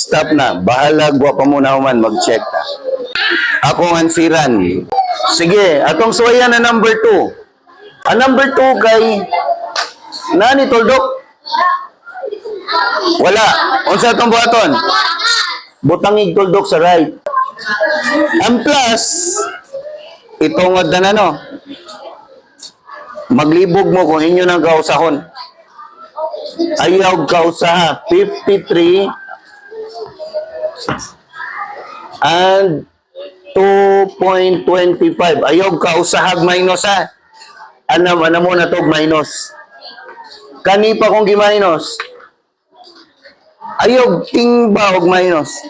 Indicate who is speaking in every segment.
Speaker 1: stop na. Bahala, gwa pa muna man mag-check ta. Ako ang ansiran. Sige, atong suwayan na number 2. Ang number 2 kay nani tuldok? Wala. Unsa itong buhaton? Butangig tuldok sa right. Ang plus, itungod na no. Maglibog mo kung inyo nang kausahon. Ayaw kausaha. 53 and 2.25. Ayaw kausahag minus ha. Ano mo na to minus. Kani pa kung gi-minus. Ayaw tingba og minus.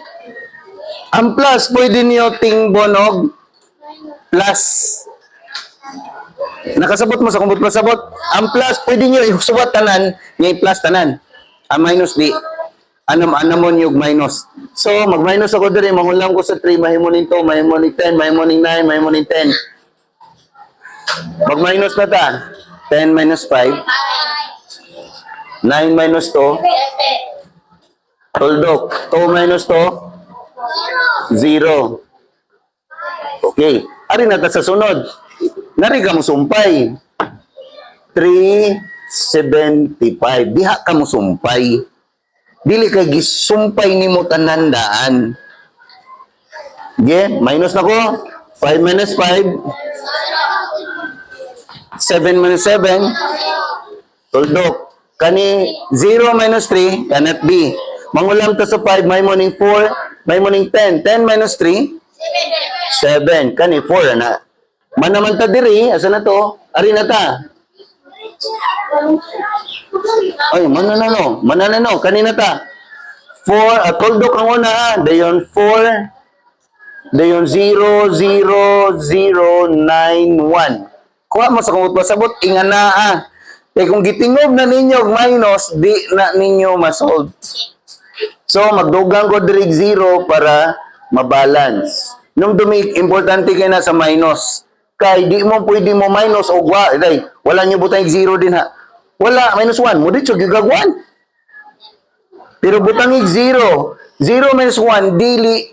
Speaker 1: Ang plus, pwede niyo tingbon og plus. Nakasabot mo sa kumbot pasabot. Ang plus, pwede niyo isubat tanan, ngay plus tanan. Ang minus di. Anamon yung minus. So, mag-minus ako diri, mangulang ko sa 3, mahimunin to, mahimunin 10, mahimunin 9, mahimunin 10. Mag-minus na ta. 10 minus 5. 9 minus 2. Tuldok. 2 minus 2. 0. Okay. Ari na ta sa sunod. Nari ka mo sumpay. 375. Diha ka mo sumpay. Dili ka gisumpay ni mo tanandaan. Okay? Minus na ko. 5 minus 5. 7 minus 7. Tuldok. Kani 0 minus 3 cannot be. Mangulam to sa 5. May morning 4. May morning 10. 10 minus 3. 7. Kani 4 na. Manaman ta diri. Asa na to? Ari na ta. Ay, mananano. Kanina ta. 4. Tuldok ang una ha. Dayon 4. Dayon 0, 0, 0, 9, 1. Kuha mo sa kumot pasabot. Ingan na ha. Kaya kung gitingob na ninyo minus, di na ninyo masolve. So, magdugang ko dirig 0 para mabalance. Nung importante kayo na sa minus. Kay di mo pwede mo minus o wala nyo butang 0 din ha. Wala, minus 1. Mo dito, gigag 1. Pero butangig 0. 0 minus 1, dili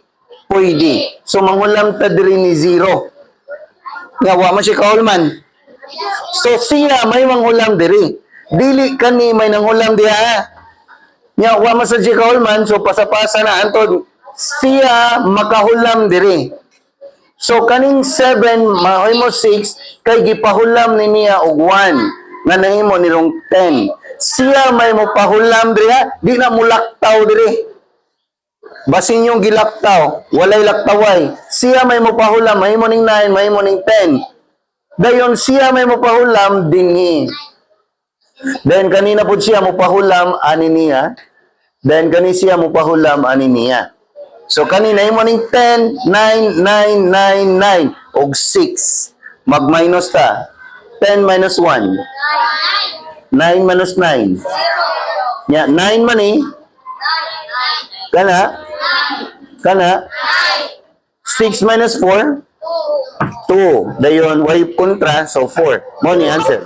Speaker 1: pwede. So, manghulam ta diri ni 0. Nga, wa man siya kaulman. So, siya may manghulam diri. Dili kani may nanghulam diha. Nga, wa man sa siya kaulman. So, pasapasa na antod. Siya makahulam diri. So, kaning 7, mahoy mo 6, kay gipahulam ni niya og 1. Nga nahimo nilong 10. Siya may mo pahulam diri ha, di na mo laktaw diri. Basin yung gilaktaw, walay laktaway. Siya may mo pahulam, mahimo ning 9, mahimo ning 10. Dayon siya may mo pahulam dinhi. Then kanina pud siya mo pahulam ani niya. Then kani siya mo pahulam ani niya. So kanina himo ning 10, 9, 9, 9, 9 og 6. Mag-minus ta. 10 minus 1. 9 minus 9. Ya, 9 man eh. Kana? 6 minus 4? 2. Dayon, way kontra, so 4. Mo ni answer.